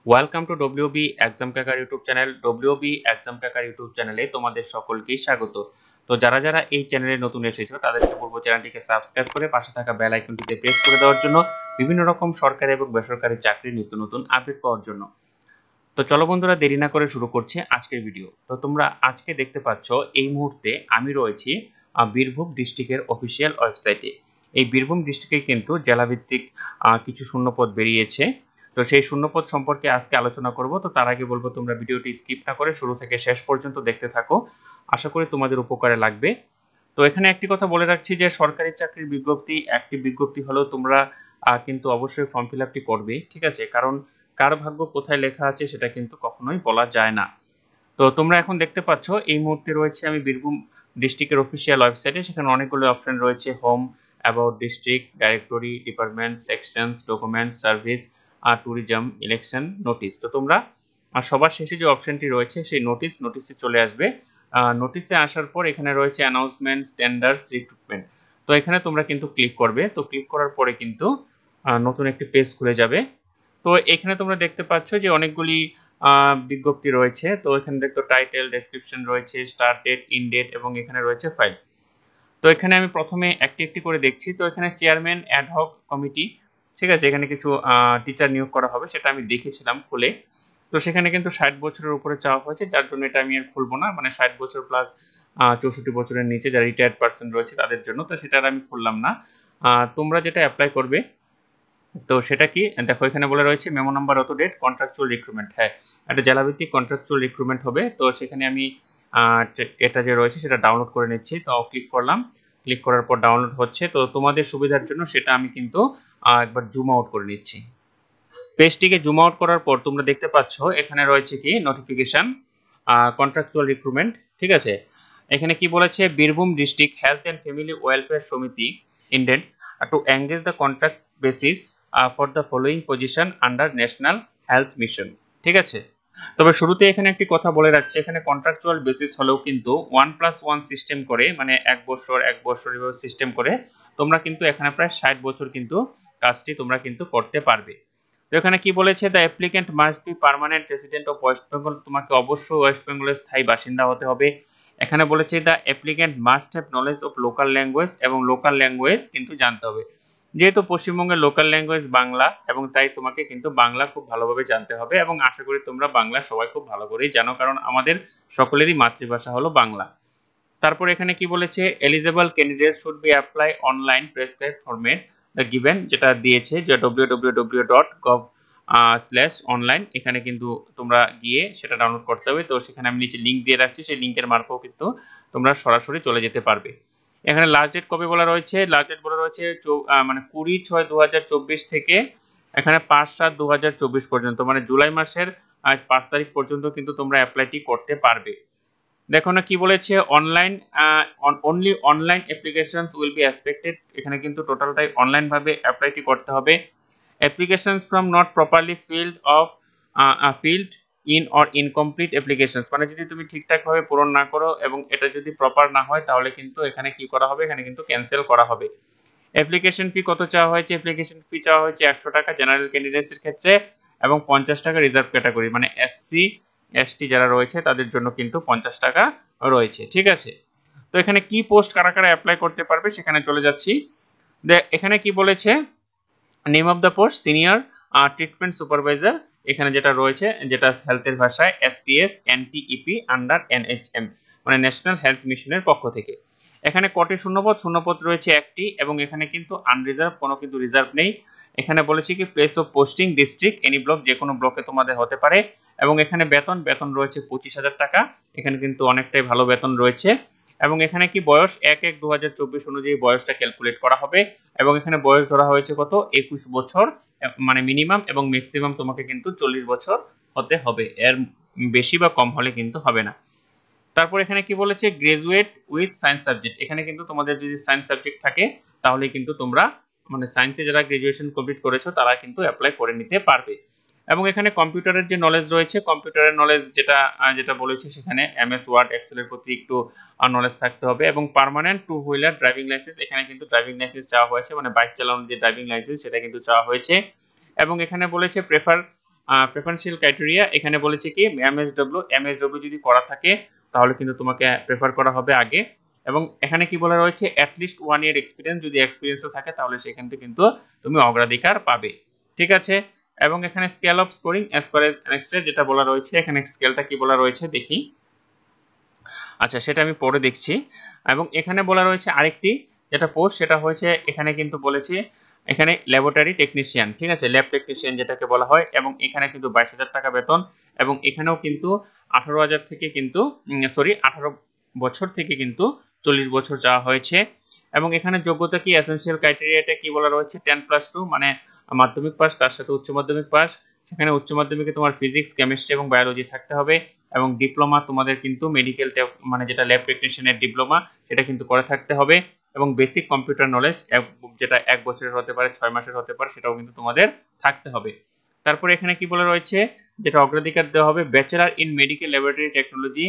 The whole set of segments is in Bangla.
Welcome to WB exam cracker YouTube channel. WB exam cracker YouTube চ্যানেলে তোমাদের সকলকেই স্বাগত। তো যারা যারা এই চ্যানেলে নতুন এসেছো তাদেরকে বলবো চ্যানেলটিকে সাবস্ক্রাইব করে পাশে থাকা বেল আইকনটিতে প্রেস করে দেওয়ার জন্য, বিভিন্ন রকম সরকারি এবং বেসরকারি চাকরির নিত্য নতুন আপডেট পাওয়ার জন্য। তো চলো বন্ধুরা, দেরি না করে শুরু করছি আজকের ভিডিও। তো তোমরা আজকে দেখতে পাচ্ছ এই মুহূর্তে আমি রয়েছি বীরভূম ডিস্ট্রিক্টের অফিসিয়াল ওয়েবসাইটে। এই বীরভূম ডিস্ট্রিক্টে কিন্তু জেলাভিত্তিক কিছু শূন্যপদ বেরিয়েছে। তো সেই শূন্যপদ সম্পর্কে আজকে আলোচনা করব। তো তার আগে বলবো তোমরা ভিডিওটি স্কিপ না করে শুরু থেকে শেষ পর্যন্ত দেখতে থাকো, আশা করি তোমাদের উপকারে লাগবে। তো এখানে একটি কথা বলে রাখছি যে সরকারি চাকরির বিজ্ঞপ্তি একটি বিজ্ঞপ্তি হলেও তোমরা কিন্তু অবশ্যই ফর্ম ফিল আপটি করবে, ঠিক আছে? কারণ কার ভাগ্য কোথায় লেখা আছে সেটা কিন্তু কখনোই বলা যায় না। তো তোমরা এখন দেখতে পাচ্ছ এই মুহূর্তে রয়েছে আমি বীরভূম ডিস্ট্রিক্টের অফিসিয়াল ওয়েবসাইটে। সেখানে অনেকগুলো অপশন রয়েছে: home, about district, directory, department, sections, documents, service, tourism, election, notice. তো তোমরা সবার শেষে যে অপশনটি রয়েছে সেই নোটিশে চলে আসবে। নোটিশে আসার পর এখানে রয়েছে অ্যানাউন্সমেন্ট, টেন্ডার্স, রিক্রুটমেন্ট। তো এখানে তোমরা কিন্তু ক্লিক করবে। তো ক্লিক করার পরে কিন্তু নতুন একটি পেজ খুলে যাবে। তো এখানে তোমরা দেখতে পাচ্ছ যে অনেকগুলি বিজ্ঞপ্তি রয়েছে। তো এখানে দেখতো টাইটেল, ডেসক্রিপশন রয়েছে, স্টার্ট ডেট, ইন ডেট এবং এখানে রয়েছে ফাইল। তো এখানে আমি প্রথমে একটি একটি করে দেখছি। তো এখানে চেয়ারম্যান অ্যাডহক কমিটি, ঠিক আছে, এখানে কিছু টিচার নিয়োগ করা হবে, সেটা আমি দেখেছিলাম খুলে। তো সেখানে কিন্তু 60 বছরের উপরে চাওয়া হয়েছে, যার জন্য এটা আমি আর খুলবো না। মানে 60 বছর প্লাস 64 বছরের নিচে যারা রিটায়ার্ড পার্সন রয়েছে তাদের জন্য। তো সেটা আর আমি খুললাম না। তোমরা যেটা অ্যাপ্লাই করবে তো সেটা কি দেখো, এখানে বলে রয়েছে মেমো নাম্বার অত ডেট কন্ট্রাকচুয়াল রিক্রুটমেন্ট। হ্যাঁ, এটা জেলাভিত্তিক কন্ট্রাকচুয়াল রিক্রুটমেন্ট হবে। তো সেখানে আমি এটা যে রয়েছে সেটা ডাউনলোড করে নিচ্ছি। তো ক্লিক করলাম, ক্লিক করার পর ডাউনলোড হচ্ছে। তো তোমাদের সুবিধার জন্য সেটা আমি কিন্তু একবার জুম আউট করে নিচ্ছি। পেজটিকে জুম আউট করার পর তোমরা দেখতে পাচ্ছ এখানে রয়েছে কি নোটিফিকেশন, কন্ট্রাকচুয়াল রিক্রুটমেন্ট, ঠিক আছে। এখানে কি বলেছে, Birbhum District Health and Family Welfare Samiti indents to engage the contract basis for the following position under National Health Mission, ঠিক আছে। তবে শুরুতে এখানে একটি কথা বলে রাখছি, এখানে কন্ট্রাকচুয়াল বেসিস হলেও কিন্তু 1+1 সিস্টেম করে, মানে 1 বছর এভাবে সিস্টেম করে তোমরা কিন্তু এখানে প্রায় 60 বছর কিন্তু কাজটি তোমরা কিন্তু করতে পারবে। তো এখানে কি বলেছে, the applicant must be permanent resident of West Bengal, তোমাকে অবশ্যই ওয়েস্ট বেঙ্গলের স্থায়ী বাসিন্দা হতে হবে। এখানে বলেছে the applicant must have knowledge of local language, এবং লোকাল ল্যাঙ্গুয়েজ কিন্তু জানতে হবে। যেহেতু পশ্চিমবঙ্গের লোকাল ল্যাঙ্গুয়েজ বাংলা, এবং তাই তোমাকে কিন্তু বাংলা খুব ভালোভাবে জানতে হবে, এবং আশা করি তোমরা বাংলা সবাই খুব ভালো করেই জানো, কারণ আমাদের সকলেরই মাতৃভাষা হলো বাংলা। তারপর এখানে কি বলেছে, eligible candidate should be apply online prescribe format the given, যেটা দিয়েছে যে www.gov/online। এখানে কিন্তু তোমরা গিয়ে সেটা ডাউনলোড করতে হবে। তো সেখানে আমি নিচে লিংক দিয়ে রাখছি, সেই লিংকের মারফতেও কিন্তু তোমরা সরাসরি চলে যেতে পারবে। এখানে লাস্ট ডেট কবে বলা রয়েছে, লাস্ট ডেট বলা রয়েছে মানে 20/6/2024 থেকে এখানে 5/7/2024 পর্যন্ত, মানে জুলাই মাসের 5 তারিখ পর্যন্ত কিন্তু তোমরা অ্যাপ্লাইটি করতে পারবে। দেখো না কি বলেছে, online only online applications will be expected. এখানে কিন্তু টোটালটাই অনলাইন ভাবে অ্যাপ্লাইটি করতে হবে। Applications from not properly field in or incomplete applications, মানে যদি তুমি ঠিকঠাক ভাবে পূরণ না করো এবং এটা যদি প্রপার না হয় তাহলে কিন্তু এখানে কি করা হবে, এখানে কিন্তু ক্যান্সেল করা হবে। অ্যাপ্লিকেশন ফি কত চাওয়া হয়েছে, অ্যাপ্লিকেশন ফি চাওয়া হয়েছে 100 টাকা জেনারেল ক্যান্ডিডেটসের ক্ষেত্রে, এবং 50 টাকা রিজার্ভ ক্যাটাগরি, মানে এসসি এসটি যারা রয়েছে তাদের জন্য কিন্তু 50 টাকা রয়েছে, ঠিক আছে। তো এখানে কি পোস্ট কারা কারা অ্যাপ্লাই করতে পারবে সেখানে চলে যাচ্ছি। এখানে কি বলেছে, name of the post senior treatment supervisor, এখানে যেটা রয়েছে, যেটা হেলথের ভাষায় এসটিএস এনটিইপি আন্ডার এনএইচএম, মানে ন্যাশনাল হেলথ মিশনের পক্ষ থেকে। এখানে কটি শূন্যপদ রয়েছে একটি, এবং এখানে কিন্তু আনরিজার্ভ, কোনো কিন্তু রিজার্ভ নেই। এখানে বলেছি কি place of posting district any block, যে কোনো ব্লকে তোমাদের হতে পারে। এবং এখানে বেতন রয়েছে 25,000 টাকা, এখানে কিন্তু অনেকটাই ভালো বেতন রয়েছে। এবং এখানে কি বয়স 1/1/2024 অনুযায়ী বয়সটা ক্যালকুলেট করা হবে, এবং এখানে বয়স ধরা হয়েছে কত, 21 বছর, মানে মিনিমাম, এবং ম্যাক্সিমাম তোমাকে কিন্তু 40 বছর হতে হবে, এর বেশি বা কম হলে কিন্তু হবে না। তারপর এখানে কি বলেছে, গ্রাজুয়েট উইথ সায়েন্স সাবজেক্ট, এখানে কিন্তু তোমাদের যদি সায়েন্স সাবজেক্ট থাকে তাহলে কিন্তু তোমরা, মানে সায়েন্সে যারা গ্রাজুয়েশন কমপ্লিট করেছো তারা কিন্তু অ্যাপ্লাই করে নিতে পারবে। এবং এখানে কম্পিউটারের যে নলেজ রয়েছে, কম্পিউটারের নলেজ যেটা বলেছে সেখানে এমএস ওয়ার্ড এক্সেলের প্রতি একটু নলেজ থাকতে হবে, এবং পার্মানেন্ট 2 হুইলার ড্রাইভিং লাইসেন্স, এখানে কিন্তু ড্রাইভিং লাইসেন্স চাওয়া হয়েছে, মানে বাইক চালানোর যে ড্রাইভিং লাইসেন্স সেটা কিন্তু চাওয়া হয়েছে। এবং এখানে বলেছে প্রেফার প্রেফারেন্সিয়াল ক্রাইটেরিয়া এখানে বলেছে কি এমএসডব্লিউ যদি করা থাকে তাহলে কিন্তু তোমাকে প্রেফার করা হবে আগে। এবং এখানে কি বলা রয়েছে অ্যাটলিস্ট 1 ইয়ার এক্সপিরিয়েন্স, যদি এক্সপিরিয়েন্সও থাকে তাহলে সেখান থেকে কিন্তু তুমি অগ্রাধিকার পাবে। ঠিক আছে, এবং এখানে scale of scoring as per age annexed যেটা বলা রয়েছে, এখানে স্কেলটা কি বলা রয়েছে দেখি। আচ্ছা, সেটা আমি পরে দেখছি। এবং এখানে বলা রয়েছে আরেকটি যেটা পোস্ট, সেটা হয়েছে এখানে কিন্তু বলেছে এখানে ল্যাবরেটরি টেকনিশিয়ান, ঠিক আছে, ল্যাব টেকনিশিয়ান যেটাকে বলা হয়। এবং এখানে কিন্তু 22,000 টাকা বেতন, এবং এখানেও কিন্তু 18,000 থেকে কিন্তু 18 বছর থেকে কিন্তু 40 বছর চাওয়া হয়েছে। এবং এখানে যোগ্যতা কি, এসেনশিয়াল ক্রাইটেরিয়াটা কি বলা রয়েছে 10+2 মানে মাধ্যমিক পাস, তার সাথে উচ্চ মাধ্যমিক পাস। সেখানে উচ্চ মাধ্যমিকে তোমার ফিজিক্স, কেমিস্ট্রি এবং বায়োলজি থাকতে হবে। এবং ডিপ্লোমা তোমাদের কিন্তু মেডিকেল মানে যেটা ল্যাব টেকনিশিয়ানের ডিপ্লোমা সেটা কিন্তু করে থাকতে হবে। এবং বেসিক কম্পিউটার নলেজ যেটা 1 বছরের হতে পারে, 6 মাসের হতে পারে, সেটাও কিন্তু তোমাদের থাকতে হবে। তারপরে এখানে কি বলা রয়েছে, যেটা অগ্রাধিকার দেওয়া হবে bachelor in medical laboratory technology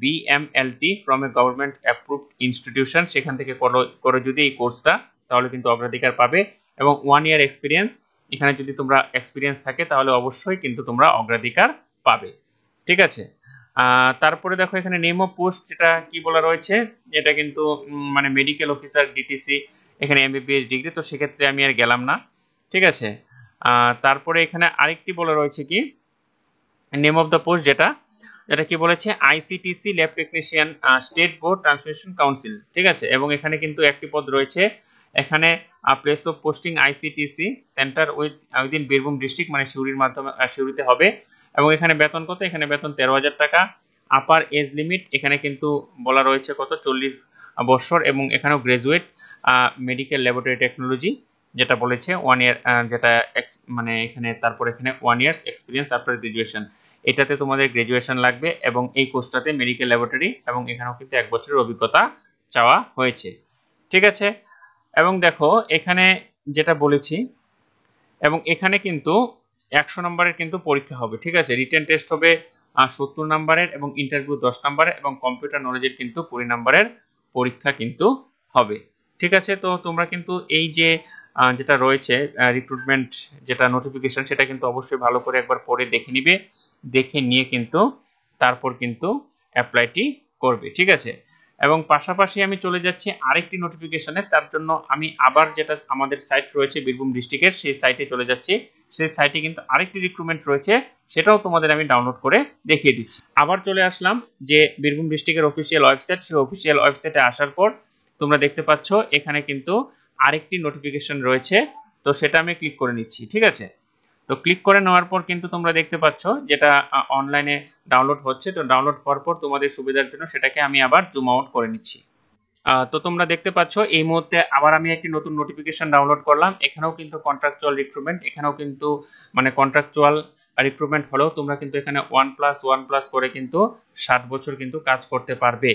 BMLT from a government approved institution, সেখান থেকে করে যদি এই কোর্সটা, তাহলে কিন্তু অগ্রাধিকার পাবে। এবং 1 ইয়ার এক্সপিরিয়েন্স, এখানে যদি তোমরা এক্সপিরিয়েন্স থাকে তাহলে অবশ্যই কিন্তু তোমরা অগ্রাধিকার পাবে। ঠিক আছে, তারপরে দেখো এখানে নেম অফ পোস্ট যেটা কি বলা রয়েছে, এটা কিন্তু মানে মেডিকেল অফিসার ডিটিসি, এখানে MBBS ডিগ্রি, তো সেক্ষেত্রে আমি আর গেলাম না। ঠিক আছে, তারপরে এখানে আরেকটি বলা রয়েছে কি নেম অফ দ্য পোস্ট, যেটা কি বলেছে ICTC lab technician state board transmission council. ঠিক আছে, এবং এখানে কিন্তু একটি পদ রয়েছে, এখানে place of posting ICTC centre within Birbhum district, মানে সিউড়ির মাধ্যমে সিউড়িতে হবে। এবং এখানে বেতন কত, এখানে বেতন 13,000 টাকা। আপার এজ লিমিট এখানে কিন্তু বলা রয়েছে কত, 40 বছর। এবং এখানেও গ্রাজুয়েট মেডিকেল ল্যাবরেটরি টেকনোলজি যেটা বলেছে 1 ইয়ার, যেটা মানে এখানে তারপরে এখানে 1 ইয়ার্স এক্সপিরিয়েন্স আফটার গ্রাজুয়েশন, এটাতে তোমাদের গ্রাজুয়েশন লাগবে। এবং এই কোর্সটাতে মেডিকেল ল্যাবরেটরি, এবং এখানেও কিন্তু 1 বছরের অভিজ্ঞতা চাওয়া হয়েছে। ঠিক আছে, এবং দেখো এখানে যেটা বলেছি, এবং এখানে কিন্তু 100 নম্বরের কিন্তু পরীক্ষা হবে। ঠিক আছে, রিটেন টেস্ট হবে 70 নম্বরের, এবং ইন্টারভিউ 10 নম্বরের, এবং কম্পিউটার নলেজের কিন্তু 20 নম্বরের পরীক্ষা কিন্তু হবে। ঠিক আছে, তো তোমরা কিন্তু এই যে যেটা রয়েছে রিক্রুটমেন্ট যেটা নোটিফিকেশন, সেটা কিন্তু অবশ্যই ভালো করে একবার পড়ে দেখে নিবে, দেখে নিয়ে কিন্তু তারপর কিন্তু অ্যাপ্লাইটি করবে। ঠিক আছে, এবং পাশাপাশি আমি চলে যাচ্ছি আরেকটি নোটিফিকেশনে, তার জন্য আমি আবার যেটা আমাদের সাইট রয়েছে বীরভূম ডিস্ট্রিক্টের, সেই সাইটে চলে যাচ্ছি। সেই সাইটে কিন্তু আরেকটি রিক্রুটমেন্ট রয়েছে, সেটাও তোমাদের আমি ডাউনলোড করে দেখিয়ে দিচ্ছি। আবার চলে আসলাম যে বীরভূম ডিস্ট্রিক্টের অফিসিয়াল ওয়েবসাইট, সেই অফিসিয়াল ওয়েবসাইটে আসার পর তোমরা দেখতে পাচ্ছ এখানে কিন্তু আরেকটি নোটিফিকেশন রয়েছে, তো সেটা আমি ক্লিক করে নিচ্ছি। ঠিক আছে, তো ক্লিক করে নেওয়ার পর কিন্তু তোমরা দেখতে পাচ্ছ যেটা অনলাইনে ডাউনলোড হচ্ছে। তো ডাউনলোড হওয়ার পর তোমাদের সুবিধার জন্য সেটাকে আমি আবার জুম আউট করে নিচ্ছি। তো তোমরা দেখতে পাচ্ছ এই মুহূর্তে আবার আমি একটি নতুন নোটিফিকেশন ডাউনলোড করলাম। এখানেও কিন্তু কন্ট্রাকচুয়াল রিক্রুটমেন্ট, এখানেও কিন্তু মানে কন্ট্রাকচুয়াল রিক্রুটমেন্ট হলেও তোমরা কিন্তু এখানে 1+1+ করে কিন্তু 60 বছর কিন্তু কাজ করতে পারবে।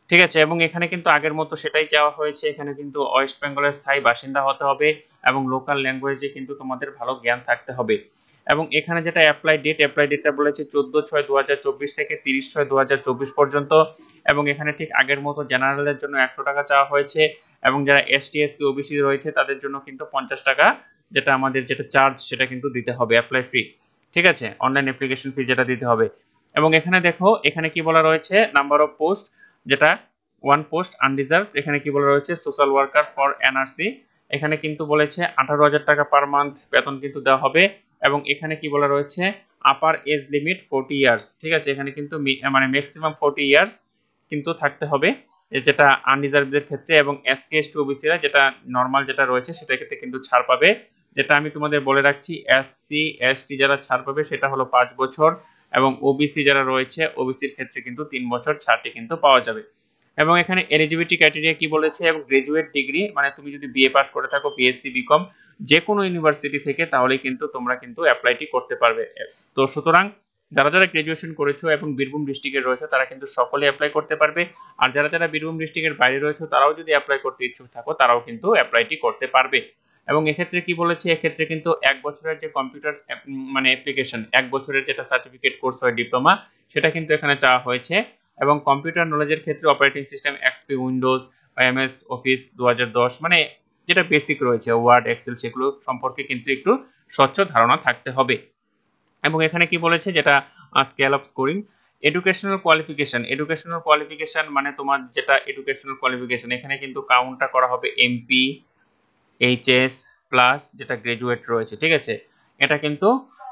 ঠিক আছে, এবং এখানে কিন্তু আগের মতো সেটাই চাওয়া হয়েছে, এখানে কিন্তু ওয়েস্ট বেঙ্গলের স্থায়ী বাসিন্দা হতে হবে, এবং লোকাল ল্যাঙ্গুয়েজে কিন্তু তোমাদের ভালো জ্ঞান থাকতে হবে। এবং এখানে যেটা অ্যাপ্লাই ডেটটা বলেছে 14/6/2024 থেকে 30/6/2024 পর্যন্ত। এবং এখানে ঠিক আগের মতো জেনারেলের জন্য 100 টাকা চাওয়া হয়েছে, এবং যারা ST SC OBC রয়েছে তাদের জন্য কিন্তু 50 টাকা যেটা আমাদের যেটা চার্জ সেটা কিন্তু দিতে হবে, অ্যাপ্লাই ফি। ঠিক আছে, অনলাইন অ্যাপ্লিকেশন ফি যেটা দিতে হবে। এবং এখানে দেখো এখানে কি বলা রয়েছে, নাম্বার অফ পোস্ট যেটা 1 পোস্ট আনরিজার্ভ, এখানে কি বলা রয়েছে সোশ্যাল ওয়ার্কার ফর NRC, এখানে কিন্তু বলেছে 18,000 টাকা পার মান্থ বেতন কিন্তু দেওয়া হবে। এবং এখানে কি বলা রয়েছে আপার এজ লিমিট 40 ইয়ার্স। ঠিক আছে, এখানে কিন্তু মানে ম্যাক্সিমাম 40 ইয়ার্স কিন্তু থাকতে হবে, যেটা আনরিজার্ভদের ক্ষেত্রে। এবং SC ST OBC রা যেটা নরমাল যেটা রয়েছে সেটা ক্ষেত্রে কিন্তু ছাড় পাবে। যেটা আমি তোমাদের বলে রাখছি, SC ST যারা ছাড় পাবে সেটা হলো 5 বছর, এবং OBC যারা রয়েছে OBCর ক্ষেত্রে কিন্তু 3 বছর ছাড়টি কিন্তু পাওয়া যাবে। এবং এখানে এলিজিবিলিটি ক্রাইটেরিয়া কি বলেছে, এবং গ্রাজুয়েট ডিগ্রি মানে তুমি যদি BA পাস করে থাকো, BSc BCom যে কোনো ইউনিভার্সিটি থেকে, তাহলে কিন্তু তোমরা কিন্তু অ্যাপ্লাইটি করতে পারবে। তো সুতরাং যারা যারা গ্রাজুয়েশন করেছো এবং বীরভূম ডিস্ট্রিক্টে রয়েছে তারা কিন্তু সকলে অ্যাপ্লাই করতে পারবে। আর যারা যারা বীরভূম ডিস্ট্রিক্টের বাইরে রয়েছে তারাও যদি অ্যাপ্লাই করতে ইচ্ছুক থাকো, তারাও কিন্তু অ্যাপ্লাইটি করতে পারবে। এবং এক্ষেত্রে কি বলেছে, এক্ষেত্রে কিন্তু 1 বছরের যে কম্পিউটার মানে অ্যাপ্লিকেশন, 1 বছরের যেটা সার্টিফিকেট কোর্স হয় ডিপ্লোমা, সেটা কিন্তু এখানে চাওয়া হয়েছে। এবং কম্পিউটার নলেজের ক্ষেত্রে operating system XP Windows MS office 2010 মানে যেটা বেসিক রয়েছে ওয়ার্ড এক্সেল সেগুলো সম্পর্কে কিন্তু একটু স্বচ্ছ ধারণা থাকতে হবে। এবং এখানে কি বলেছে যেটা scale of scoring, educational qualification মানে তোমার যেটা এডুকেশনাল কোয়ালিফিকেশন, এখানে কিন্তু কাউন্টটা করা হবে এমপি, এইচএস প্লাস যেটা গ্রাজুয়েট রয়েছে, ঠিক আছে। এটা কিন্তু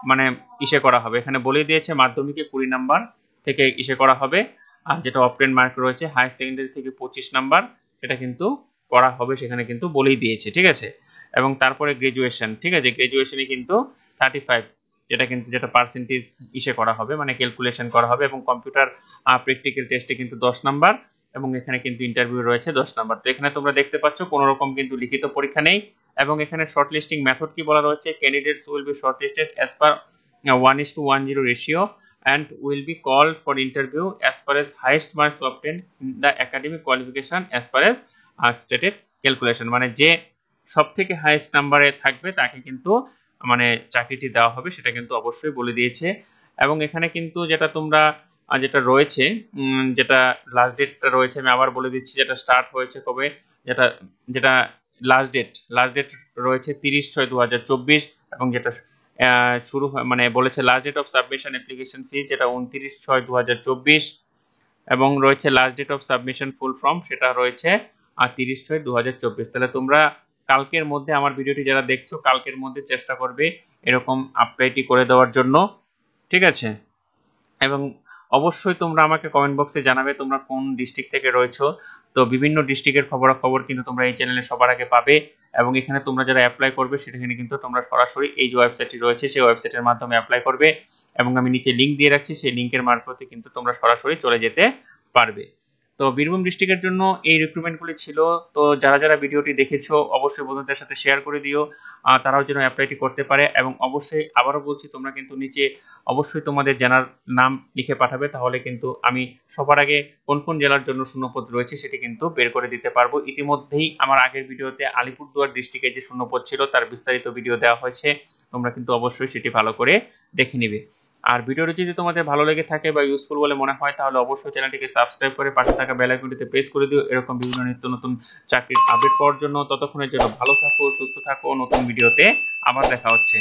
মানে ইসে করা হবে, এখানে বলে দিয়েছে মাধ্যমিকে 20 নাম্বার থেকে ইসে করা হবে, আর যেটা অপটেন মার্ক রয়েছে হায়ার সেকেন্ডারি থেকে 25 নাম্বার এটা কিন্তু করা হবে, সেখানে কিন্তু বলেই দিয়েছে, ঠিক আছে। এবং তারপরে গ্রাজুয়েশন, ঠিক আছে, গ্রাজুয়েশনে কিন্তু 35 যেটা পার্সেন্টেজ ইসে করা হবে, মানে ক্যালকুলেশন করা হবে। এবং কম্পিউটার প্র্যাকটিক্যাল টেস্টে কিন্তু 10 নাম্বার, এবং এখানে কিন্তু ইন্টারভিউ রয়েছে 10 নাম্বার। তো এখানে তোমরা দেখতে পাচ্ছ কোনো রকম কিন্তু লিখিত পরীক্ষা নেই। এবং এখানে শর্টলিস্টিং মেথড কি বলা রয়েছে, candidates will be shortlisted as per 1:10 ratio and will be called for interview as per as highest marks obtained in the academic qualification as per as stated calculation, মানে যে সব থেকে হাইয়েস্ট নাম্বারে থাকবে তাকে কিন্তু মানে চাকরিটি দেওয়া হবে, সেটা কিন্তু অবশ্যই বলে দিয়েছে। এবং এখানে কিন্তু যেটা তোমরা যেটা রয়েছে যেটা লাস্ট ডেটটা রয়েছে, আমি আবার বলে দিচ্ছি যেটা স্টার্ট হয়েছে কবে, যেটা যেটা লাস্ট ডেট রয়েছে 30/6/2024, এবং যেটা শুরু মানে বলেছে last date of submission application fees যেটা 29/6/2024, এবং রয়েছে last date of submission full form সেটা রয়েছে 30/6/2024। তাহলে তোমরা কালকের মধ্যে আমার ভিডিওটি যারা দেখছো কালকের মধ্যে চেষ্টা করবে এরকম অ্যাপ্লাইটি করে দেওয়ার জন্য, ঠিক আছে। এবং অবশ্যই তোমরা আমাকে কমেন্ট বক্সে জানাবে তোমরা কোন ডিস্ট্রিক্ট থেকে রয়েছো। তো বিভিন্ন ডিস্ট্রিক্টের খবরাখবর কিন্তু তোমরা এই চ্যানেলে সবার আগে পাবে। এবং এখানে তোমরা যারা অ্যাপ্লাই করবে সেখানে কিন্তু তোমরা সরাসরি এই যে ওয়েবসাইটটি রয়েছে সেই ওয়েবসাইটের মাধ্যমে অ্যাপ্লাই করবে, এবং আমি নিচে লিংক দিয়ে রাখছি, সেই লিংকের মারফতে কিন্তু তোমরা সরাসরি চলে যেতে পারবে। তো বীরভূম ডিস্ট্রিক্টের জন্য এই রিক্রুটমেন্টগুলি ছিল। তো যারা যারা ভিডিওটি দেখেছো অবশ্যই বন্ধুদের সাথে শেয়ার করে দিও, তারাও যেন অ্যাপ্লাইটি করতে পারে। এবং অবশ্যই আবারও বলছি তোমরা কিন্তু নিচে অবশ্যই তোমাদের জেলার নাম লিখে পাঠাবে, তাহলে কিন্তু আমি সবার আগে কোন কোন জেলার জন্য শূন্যপদ রয়েছে সেটি কিন্তু বের করে দিতে পারবো। ইতিমধ্যেই আমার আগের ভিডিওতে আলিপুরদুয়ার ডিস্ট্রিক্টে যে শূন্যপদ ছিল তার বিস্তারিত ভিডিও দেওয়া হয়েছে, তোমরা কিন্তু অবশ্যই সেটি ভালো করে দেখে নিবে। আর ভিডিওটি যদি তোমাদের ভালো লেগে থাকে বা ইউজফুল বলে মনে হয় তাহলে অবশ্যই চ্যানেলটিকে সাবস্ক্রাইব করে পাশে থাকা বেল আইকনটিতে প্রেস করে দিও এরকম বিভিন্ন নিত্য নতুন চাকরির আপডেট পাওয়ার জন্য। ততক্ষণের জন্য ভালো থাকো, সুস্থ থাকো, নতুন ভিডিওতে আবার দেখা হচ্ছে।